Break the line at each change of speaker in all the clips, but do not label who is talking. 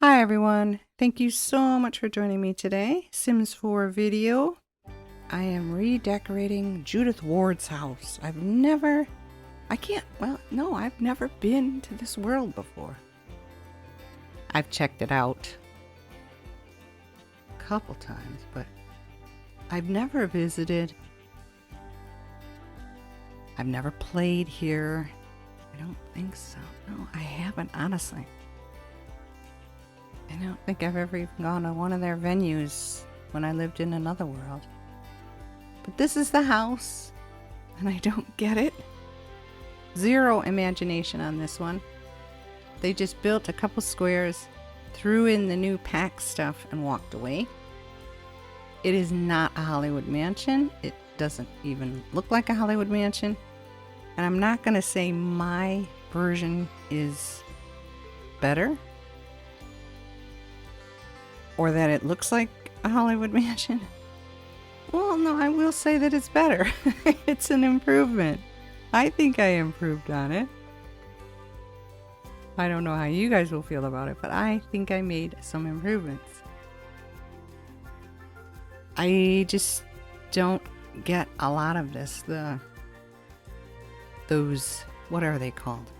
Hi everyone, thank you so much for joining me today. Sims 4 video. I am redecorating Judith Ward's house. I've never been to this world before. I've checked it out a couple times, but I've never visited. I've never played here. I don't think so. No, I haven't, honestly. I don't think I've ever even gone to one of their venues when I lived in another world. But this is the house, and I don't get it. Zero imagination on this one. They just built a couple squares, threw in the new pack stuff, and walked away. It is not a Hollywood mansion. It doesn't even look like a Hollywood mansion. And I'm not going to say my version is better, or that it looks like a Hollywood mansion. Well, no, I will say that it's better. It's an improvement. I think I improved on it. I don't know how you guys will feel about it, but I think I made some improvements. I just don't get a lot of this. Those, what are they called?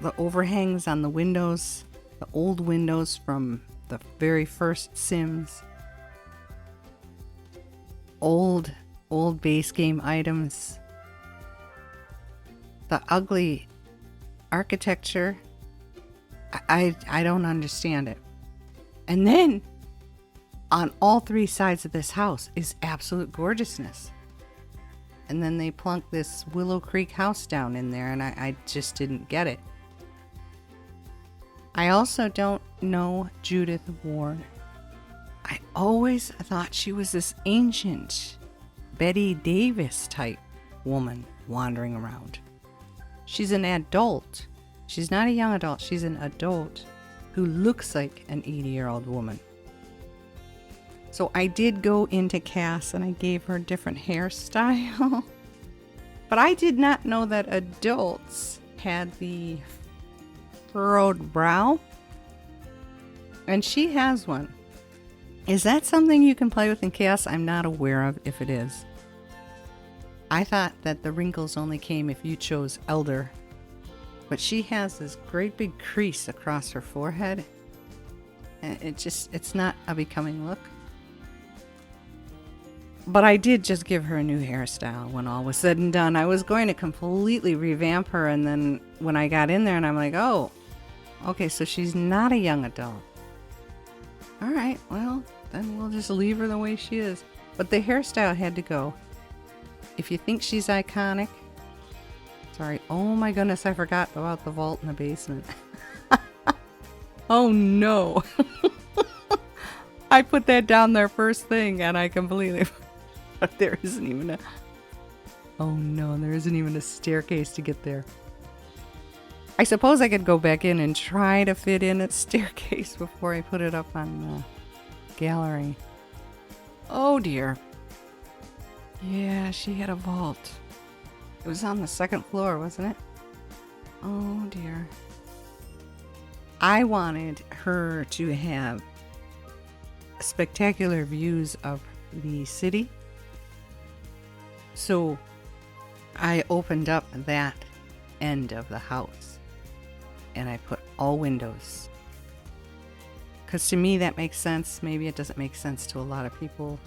The overhangs on the windows. The old windows from the very first Sims. Old base game items. The ugly architecture. I don't understand it. And then on all three sides of this house is absolute gorgeousness. And then they plunked this Willow Creek house down in there, and I just didn't get it. I also don't know Judith Ward. I always thought she was this ancient Betty Davis type woman wandering around. She's an adult. She's not a young adult. She's an adult who looks like an 80-year-old woman. So I did go into Cass and I gave her a different hairstyle. But I did not know that adults had the furrowed brow, and she has one. Is that something you can play with in Chaos? I'm not aware of if it is. I thought that the wrinkles only came if you chose Elder, but she has this great big crease across her forehead, and it's not a becoming look. But I did just give her a new hairstyle when all was said and done. I was going to completely revamp her, and then when I got in there and I'm like, oh, okay, so she's not a young adult. All right, well, then we'll just leave her the way she is. But the hairstyle had to go. If you think she's iconic, sorry, oh my goodness, I forgot about the vault in the basement. Oh no. I put that down there first thing and I completely... But there isn't even a... Oh no, there isn't even a staircase to get there. I suppose I could go back in and try to fit in a staircase before I put it up on the gallery. Oh dear. Yeah, she had a vault. It was on the second floor, wasn't it? Oh dear. I wanted her to have spectacular views of the city. So I opened up that end of the house and I put all windows. Because to me that makes sense. Maybe it doesn't make sense to a lot of people.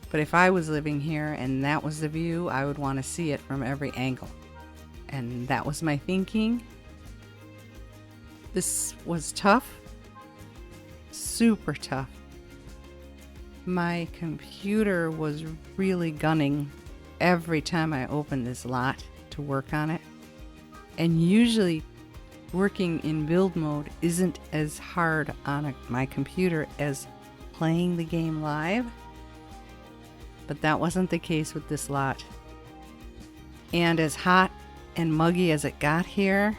But if I was living here and that was the view, I would want to see it from every angle. And that was my thinking. This was tough. Super tough. My computer was really gunning every time I opened this lot to work on it. And usually working in build mode isn't as hard on my computer as playing the game live. But that wasn't the case with this lot. And as hot and muggy as it got here,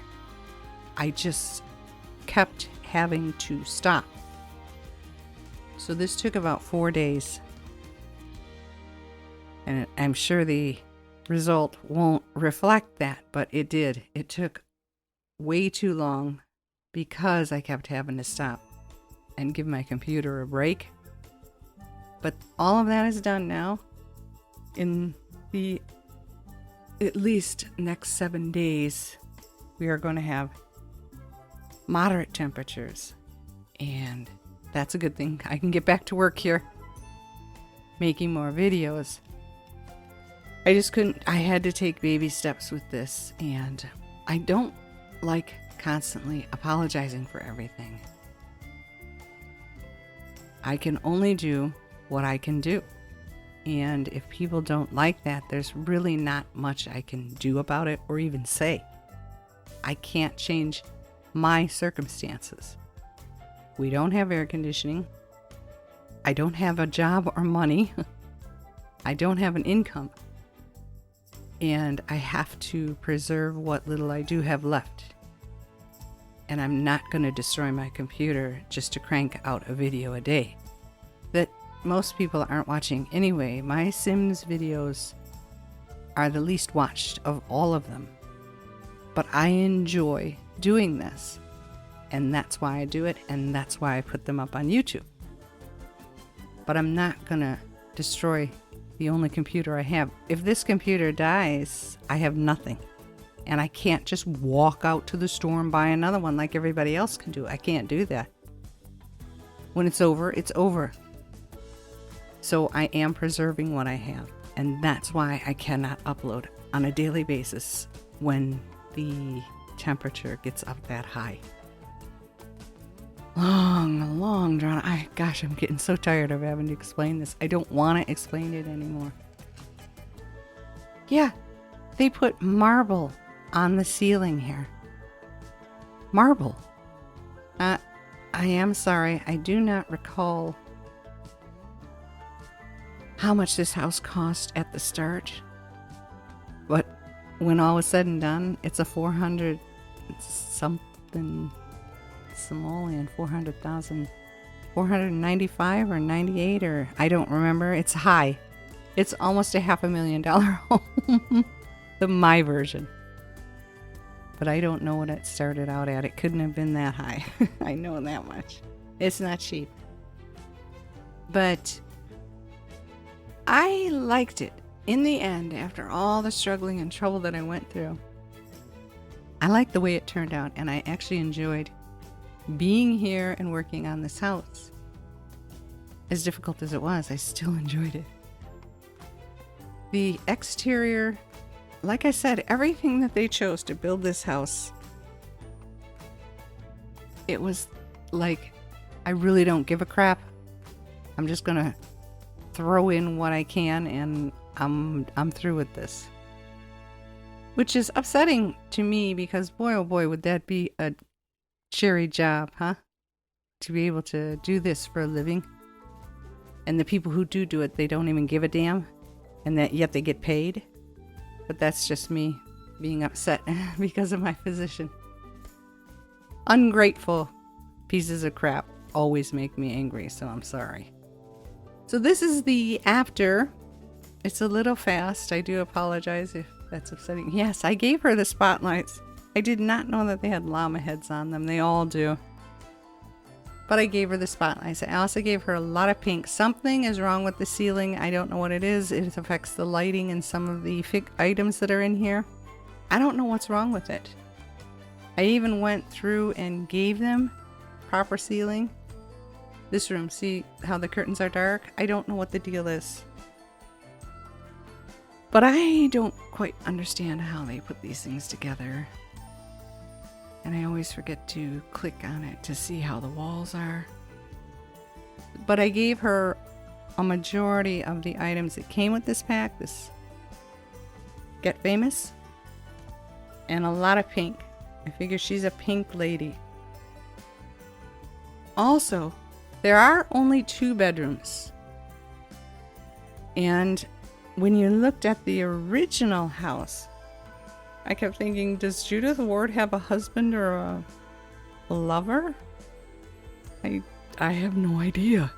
I just kept having to stop. So this took about 4 days. And I'm sure the result won't reflect that, but it did. It took way too long because I kept having to stop and give my computer a break. But all of that is done now. In the at least next 7 days, we are going to have moderate temperatures. And that's a good thing. I can get back to work here, making more videos. I just couldn't, I had to take baby steps with this. And I don't like constantly apologizing for everything. I can only do what I can do. And if people don't like that, there's really not much I can do about it or even say. I can't change my circumstances. We don't have air conditioning. I don't have a job or money. I don't have an income. And I have to preserve what little I do have left. And I'm not going to destroy my computer just to crank out a video a day that most people aren't watching anyway. My Sims videos are the least watched of all of them. But I enjoy doing this. And that's why I do it, and that's why I put them up on YouTube. But I'm not going to destroy the only computer I have. If this computer dies, I have nothing. And I can't just walk out to the store and buy another one like everybody else can do. I can't do that. When it's over, it's over. So I am preserving what I have. And that's why I cannot upload on a daily basis when the temperature gets up that high. Long drawn. Gosh, I'm getting so tired of having to explain this. I don't want to explain it anymore. Yeah, they put marble on the ceiling here. Marble. I am sorry. I do not recall how much this house cost at the start. But when all was said and done, it's a 400 something simoleon, 400,000, 495 or 98 or I don't remember. It's high. It's almost a $500,000 home. My version. But I don't know what it started out at. It couldn't have been that high. I know that much. It's not cheap. But I liked it. In the end, after all the struggling and trouble that I went through, I liked the way it turned out, and I actually enjoyed being here and working on this house. As difficult as it was, I still enjoyed it. The exterior, like I said, everything that they chose to build this house, it was like, I really don't give a crap. I'm just gonna throw in what I can, and I'm through with this. Which is upsetting to me because boy oh boy would that be a cheery job, huh? To be able to do this for a living. And the people who do it, they don't even give a damn. And that yet they get paid. But that's just me being upset because of my position. Ungrateful pieces of crap always make me angry, so I'm sorry. So this is the after. It's a little fast. I do apologize if that's upsetting. Yes, I gave her the spotlights. I did not know that they had llama heads on them. They all do. But I gave her the spotlights. I also gave her a lot of pink. Something is wrong with the ceiling. I don't know what it is. It affects the lighting and some of the items that are in here. I don't know what's wrong with it. I even went through and gave them proper ceiling. This room, see how the curtains are dark? I don't know what the deal is. But I don't quite understand how they put these things together. And I always forget to click on it to see how the walls are. But I gave her a majority of the items that came with this pack. This Get Famous. And a lot of pink. I figure she's a pink lady. Also, there are only 2 bedrooms. And when you looked at the original house, I kept thinking, does Judith Ward have a husband or a lover? I have no idea.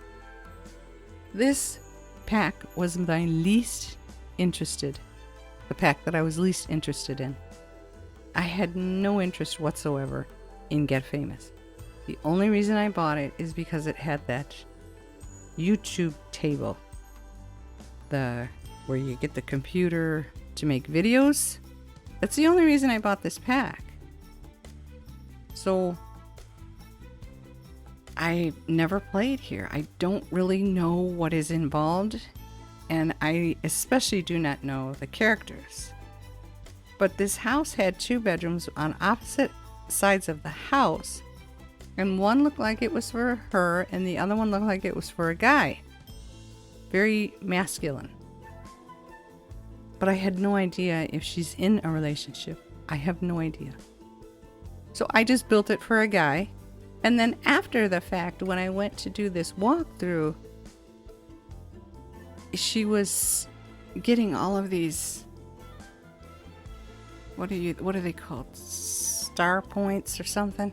This pack was my least interested. The pack that I was least interested in. I had no interest whatsoever in Get Famous. The only reason I bought it is because it had that YouTube table. Where you get the computer to make videos. That's the only reason I bought this pack. So I never played here. I don't really know what is involved, and I especially do not know the characters. But this house had 2 bedrooms on opposite sides of the house, and one looked like it was for her and the other one looked like it was for a guy. Very masculine. But I had no idea if she's in a relationship. I have no idea. So I just built it for a guy. And then after the fact, when I went to do this walkthrough, she was getting all of these, what are they called? Star points or something?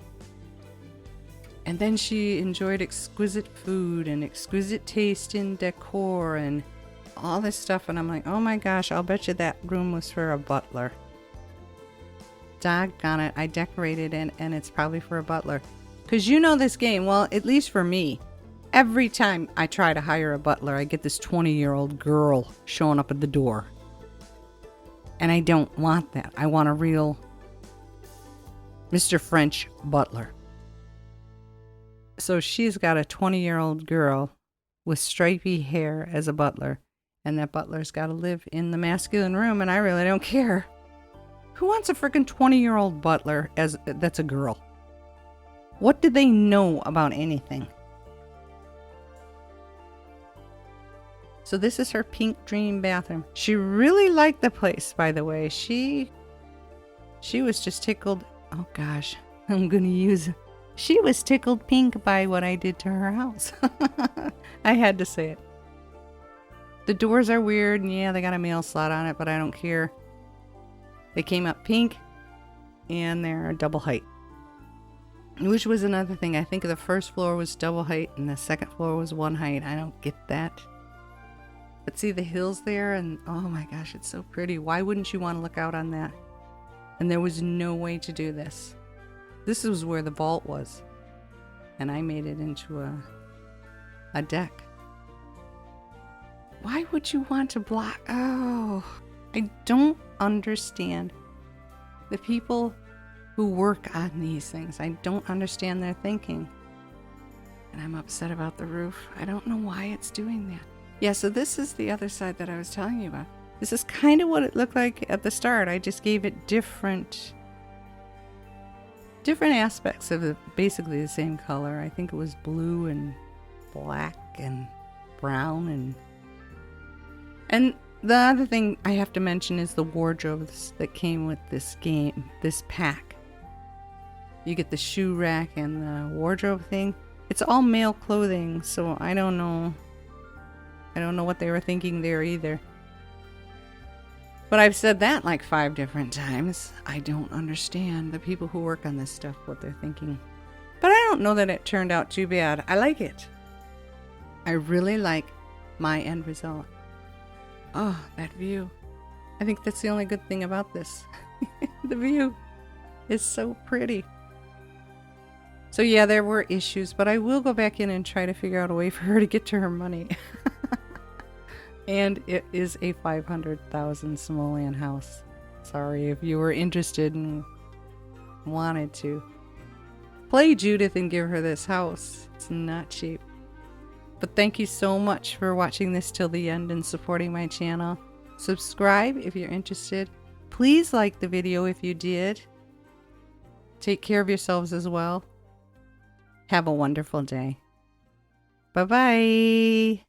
And then she enjoyed exquisite food and exquisite taste in decor and all this stuff. And I'm like, oh my gosh, I'll bet you that room was for a butler. Doggone it, I decorated it and it's probably for a butler. Because you know this game, well, at least for me, every time I try to hire a butler, I get this 20-year-old girl showing up at the door. And I don't want that. I want a real Mr. French butler. So she's got a 20-year-old girl with stripy hair as a butler. And that butler's got to live in the masculine room, and I really don't care. Who wants a freaking 20-year-old butler that's a girl? What do they know about anything? So this is her pink dream bathroom. She really liked the place, by the way. She was just tickled. Oh gosh, I'm gonna use it. She was tickled pink by what I did to her house. I had to say it. The doors are weird, and yeah, they got a mail slot on it, but I don't care. They came up pink, and they're double height. Which was another thing. I think the first floor was double height, and the second floor was 1 height. I don't get that. But see the hills there, and oh my gosh, it's so pretty. Why wouldn't you want to look out on that? And there was no way to do this. This was where the vault was. And I made it into a deck. Why would you want to block? Oh, I don't understand the people who work on these things. I don't understand their thinking. And I'm upset about the roof. I don't know why it's doing that. Yeah, so this is the other side that I was telling you about. This is kind of what it looked like at the start. I just gave it different aspects of basically the same color. I think it was blue and black and brown and the other thing I have to mention is the wardrobes that came with this game, this pack. You get the shoe rack and the wardrobe thing. It's all male clothing, so I don't know. I don't know what they were thinking there either. But I've said that like 5 different times. I don't understand the people who work on this stuff, what they're thinking. But I don't know that it turned out too bad. I like it. I really like my end result. Oh, that view. I think that's the only good thing about this. The view is so pretty. So yeah, there were issues, but I will go back in and try to figure out a way for her to get to her money. And it is a 500,000 simoleon house. Sorry if you were interested and wanted to play Judith and give her this house. It's not cheap. But thank you so much for watching this till the end and supporting my channel. Subscribe if you're interested. Please like the video if you did. Take care of yourselves as well. Have a wonderful day. Bye-bye.